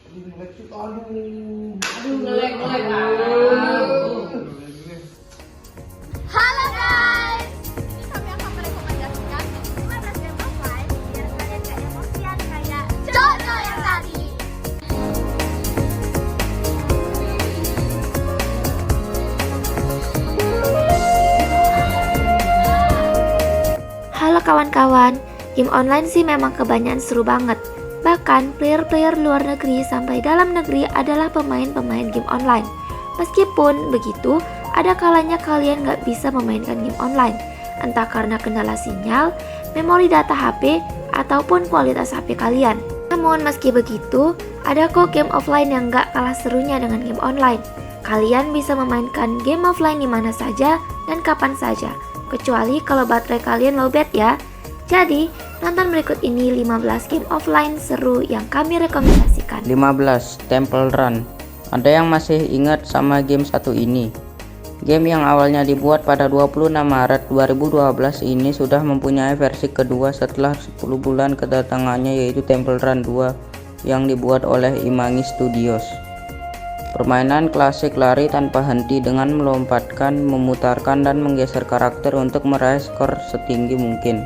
Halo guys, ini kami akan merekomendasikan 15 game offline biar kalian gak emosian kayak Jojo yang tadi. Halo kawan-kawan, game online sih memang kebanyakan seru banget. Bahkan player-player luar negeri sampai dalam negeri adalah pemain-pemain game online. Meskipun begitu, ada kalanya kalian nggak bisa memainkan game online, entah karena kendala sinyal, memori data HP, ataupun kualitas HP kalian. Namun meski begitu, ada kok game offline yang nggak kalah serunya dengan game online. Kalian bisa memainkan game offline di mana saja dan kapan saja, kecuali kalau baterai kalian lowbat ya. Jadi, nonton berikut ini 15 game offline seru yang kami rekomendasikan. 15. Temple Run. Ada yang masih ingat sama game satu ini? Game yang awalnya dibuat pada 26 Maret 2012 ini sudah mempunyai versi kedua setelah 10 bulan kedatangannya, yaitu Temple Run 2 yang dibuat oleh Imagi Studios. Permainan klasik lari tanpa henti dengan melompatkan, memutarkan, dan menggeser karakter untuk meraih skor setinggi mungkin.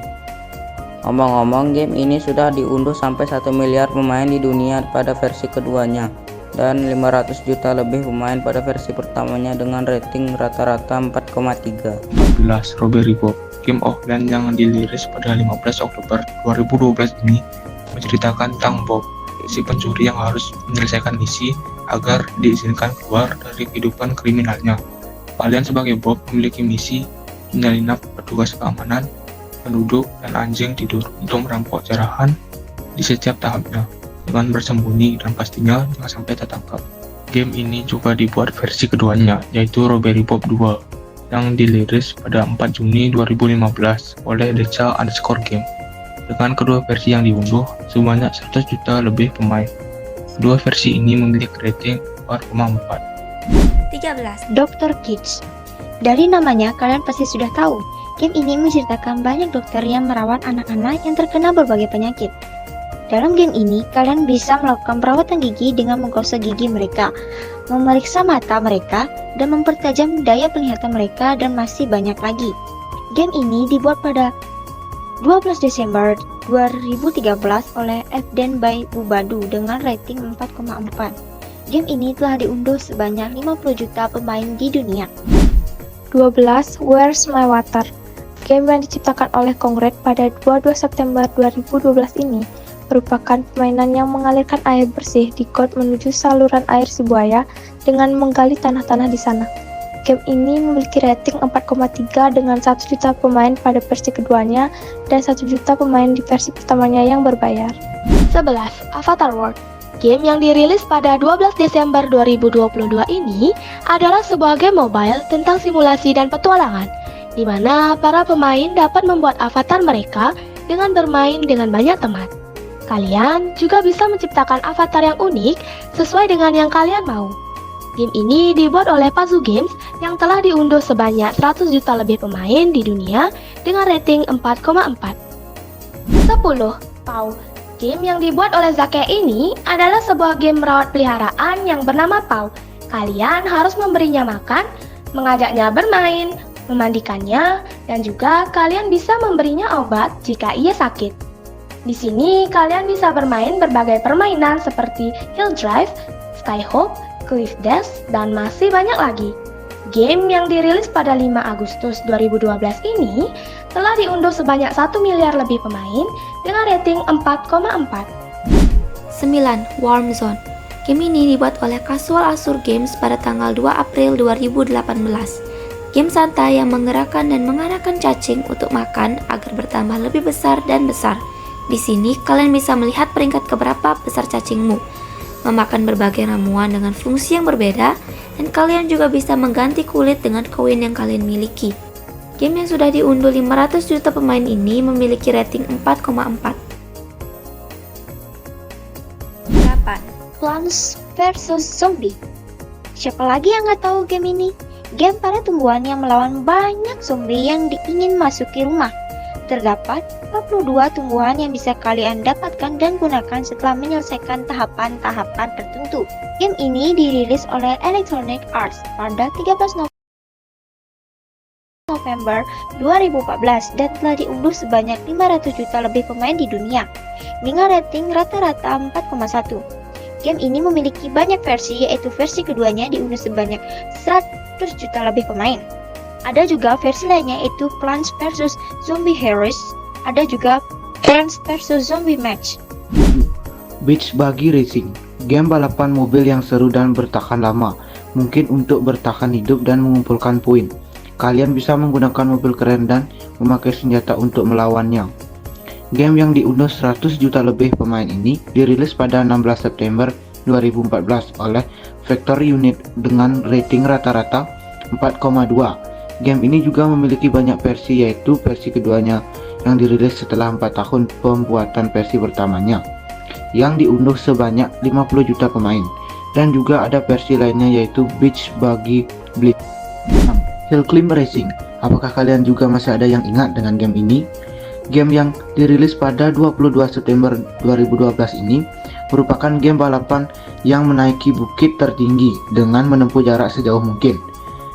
Ngomong-ngomong, game ini sudah diunduh sampai 1 miliar pemain di dunia pada versi keduanya, dan 500 juta lebih pemain pada versi pertamanya dengan rating rata-rata 4,3. 14. Strawberry Bob. Game offline yang dirilis pada 15 Oktober 2012 ini menceritakan tentang Bob, si pencuri yang harus menyelesaikan misi agar diizinkan keluar dari kehidupan kriminalnya. Kalian sebagai Bob memiliki misi menyelinap petugas keamanan, penduduk, dan anjing tidur untuk merampok jarahan di setiap tahapnya dengan bersembunyi dan pastinya jangan sampai tertangkap. Game ini juga dibuat versi keduanya, yaitu Strawberry Bob 2 yang dirilis pada 4 Juni 2015 oleh Deca_Game. Dengan kedua versi yang diunduh, sebanyak 100 juta lebih pemain. Dua versi ini memiliki rating 4,4. 13. Dr. Kids. Dari namanya kalian pasti sudah tahu, game ini menceritakan banyak dokter yang merawat anak-anak yang terkena berbagai penyakit. Dalam game ini, kalian bisa melakukan perawatan gigi dengan menggosok gigi mereka, memeriksa mata mereka, dan mempertajam daya penglihatan mereka, dan masih banyak lagi. Game ini dibuat pada 12 Desember 2013 oleh Evden by Bubadu dengan rating 4,4. Game ini telah diunduh sebanyak 50 juta pemain di dunia. 12. Where's My Water. Game yang diciptakan oleh Kongregate pada 22 September 2012 ini merupakan permainan yang mengalirkan air bersih di got menuju saluran air si buaya dengan menggali tanah-tanah di sana. Game ini memiliki rating 4,3 dengan 1 juta pemain pada versi keduanya dan 1 juta pemain di versi pertamanya yang berbayar. 11. Avatar World. Game yang dirilis pada 12 Desember 2022 ini adalah sebuah game mobile tentang simulasi dan petualangan, di mana para pemain dapat membuat avatar mereka dengan bermain dengan banyak teman. Kalian juga bisa menciptakan avatar yang unik sesuai dengan yang kalian mau. Game ini dibuat oleh Pazu Games yang telah diunduh sebanyak 100 juta lebih pemain di dunia dengan rating 4,4. 10. Pau. Game yang dibuat oleh Zake ini adalah sebuah game merawat peliharaan yang bernama Pau. Kalian harus memberinya makan, mengajaknya bermain, memandikannya, dan juga kalian bisa memberinya obat jika ia sakit. Di sini kalian bisa bermain berbagai permainan seperti Hill Drive, Skyhook, Cliff Dash, dan masih banyak lagi. Game yang dirilis pada 5 Agustus 2012 ini telah diunduh sebanyak 1 miliar lebih pemain dengan rating 4,4. 9. Warm Zone. Game ini dibuat oleh Casual Azure Games pada tanggal 2 April 2018. Game santai yang menggerakkan dan mengarahkan cacing untuk makan agar bertambah lebih besar dan besar. Di sini kalian bisa melihat peringkat keberapa besar cacingmu, memakan berbagai ramuan dengan fungsi yang berbeda, dan kalian juga bisa mengganti kulit dengan koin yang kalian miliki. Game yang sudah diunduh 500 juta pemain ini memiliki rating 4,4. 8. Plants vs Zombie. Siapa lagi yang nggak tahu game ini? Game para tumbuhan yang melawan banyak zombie yang ingin masuki rumah. Terdapat 42 tumbuhan yang bisa kalian dapatkan dan gunakan setelah menyelesaikan tahapan-tahapan tertentu. Game ini dirilis oleh Electronic Arts pada 13 November 2014 dan telah diunduh sebanyak 500 juta lebih pemain di dunia dengan rating rata-rata 4,1. Game ini memiliki banyak versi, yaitu versi keduanya diunduh sebanyak 100 juta lebih pemain. Ada juga versi lainnya, yaitu Plants vs Zombie Heroes. Ada juga Plants vs Zombie Match. Beach Buggy Racing, game balapan mobil yang seru dan bertahan lama, mungkin untuk bertahan hidup dan mengumpulkan poin. Kalian bisa menggunakan mobil keren dan memakai senjata untuk melawannya. Game yang diunduh 100 juta lebih pemain ini dirilis pada 16 September 2014 oleh Factory Unit dengan rating rata-rata 4,2. Game ini juga memiliki banyak versi, yaitu versi keduanya yang dirilis setelah 4 tahun pembuatan versi pertamanya yang diunduh sebanyak 50 juta pemain, dan juga ada versi lainnya yaitu Beach Buggy Blitz. Hill Climb Racing, apakah kalian juga masih ada yang ingat dengan game ini? Game yang dirilis pada 22 September 2012 ini merupakan game balapan yang menaiki bukit tertinggi dengan menempuh jarak sejauh mungkin.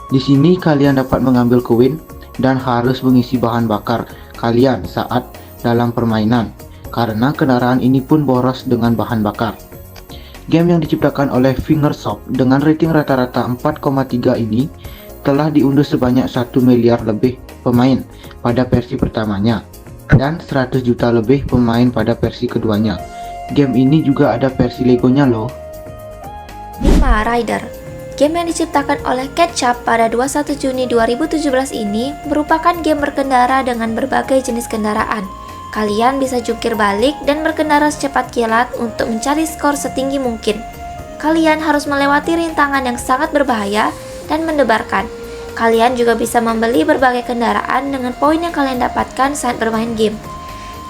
Di sini kalian dapat mengambil koin dan harus mengisi bahan bakar kalian saat dalam permainan, karena kendaraan ini pun boros dengan bahan bakar. Game yang diciptakan oleh Fingersoft dengan rating rata-rata 4,3 ini telah diunduh sebanyak 1 miliar lebih pemain pada versi pertamanya dan 100 juta lebih pemain pada versi keduanya. Game ini juga ada versi Legonya loh. 5. Rider. Game yang diciptakan oleh Ketchup pada 21 Juni 2017 ini merupakan game berkendara dengan berbagai jenis kendaraan. Kalian bisa jungkir balik dan berkendara secepat kilat untuk mencari skor setinggi mungkin. Kalian harus melewati rintangan yang sangat berbahaya dan mendebarkan. Kalian juga bisa membeli berbagai kendaraan dengan poin yang kalian dapatkan saat bermain game.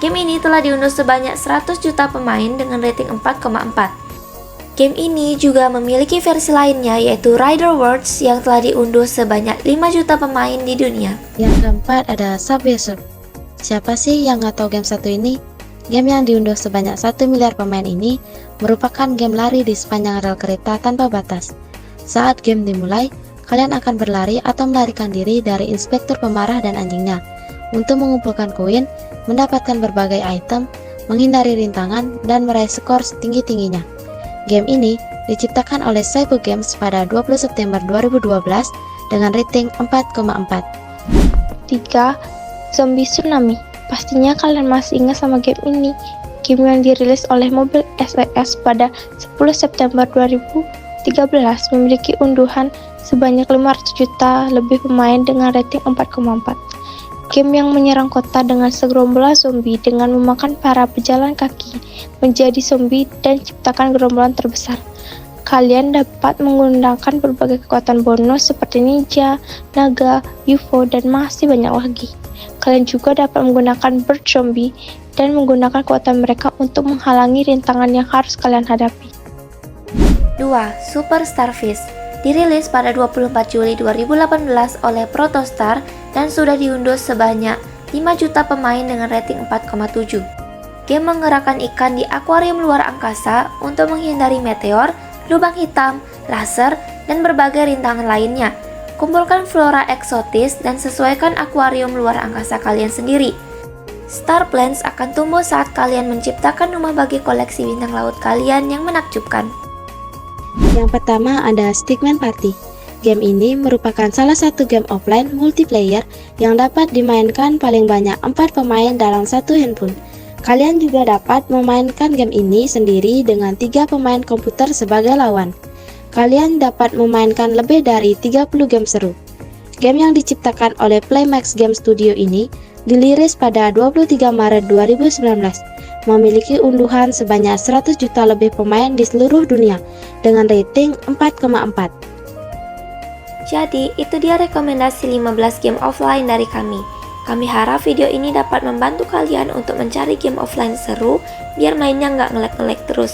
Game ini telah diunduh sebanyak 100 juta pemain dengan rating 4,4. Game ini juga memiliki versi lainnya, yaitu Rider Worlds yang telah diunduh sebanyak 5 juta pemain di dunia. Yang keempat ada Subway Surf. Siapa sih yang nggak tahu game satu ini? Game yang diunduh sebanyak 1 miliar pemain ini merupakan game lari di sepanjang rel kereta tanpa batas. Saat game dimulai, kalian akan berlari atau melarikan diri dari inspektur pemarah dan anjingnya untuk mengumpulkan koin, mendapatkan berbagai item, menghindari rintangan, dan meraih skor setinggi-tingginya. Game ini diciptakan oleh Saibu Games pada 20 September 2012 dengan rating 4,4. 3. Zombie Tsunami. Pastinya kalian masih ingat sama game ini. Game yang dirilis oleh Mobile SES pada 10 September 2013 memiliki unduhan sebanyak 500 juta lebih pemain dengan rating 4,4. Game yang menyerang kota dengan segerombolan zombie dengan memakan para pejalan kaki menjadi zombie dan ciptakan gerombolan terbesar. Kalian dapat menggunakan berbagai kekuatan bonus seperti ninja, naga, UFO, dan masih banyak lagi. Kalian juga dapat menggunakan bird zombie dan menggunakan kekuatan mereka untuk menghalangi rintangan yang harus kalian hadapi. 2. Super Starfish. Dirilis pada 24 Juli 2018 oleh Protostar dan sudah diunduh sebanyak 5 juta pemain dengan rating 4,7. Game menggerakkan ikan di akuarium luar angkasa untuk menghindari meteor, lubang hitam, laser, dan berbagai rintangan lainnya. Kumpulkan flora eksotis dan sesuaikan akuarium luar angkasa kalian sendiri. Star plants akan tumbuh saat kalian menciptakan rumah bagi koleksi bintang laut kalian yang menakjubkan. Yang pertama ada Stickman Party. Game ini merupakan salah satu game offline multiplayer yang dapat dimainkan paling banyak 4 pemain dalam satu handphone. Kalian juga dapat memainkan game ini sendiri dengan 3 pemain komputer sebagai lawan. Kalian dapat memainkan lebih dari 30 game seru. Game yang diciptakan oleh Playmax Game Studio ini dirilis pada 23 Maret 2019, memiliki unduhan sebanyak 100 juta lebih pemain di seluruh dunia dengan rating 4,4. Jadi, itu dia rekomendasi 15 game offline dari kami. Kami harap video ini dapat membantu kalian untuk mencari game offline seru, biar mainnya nggak nge-lag terus.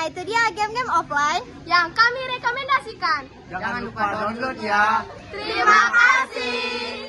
itu dia game-game offline yang kami rekomendasikan. Jangan lupa download ya. Terima kasih.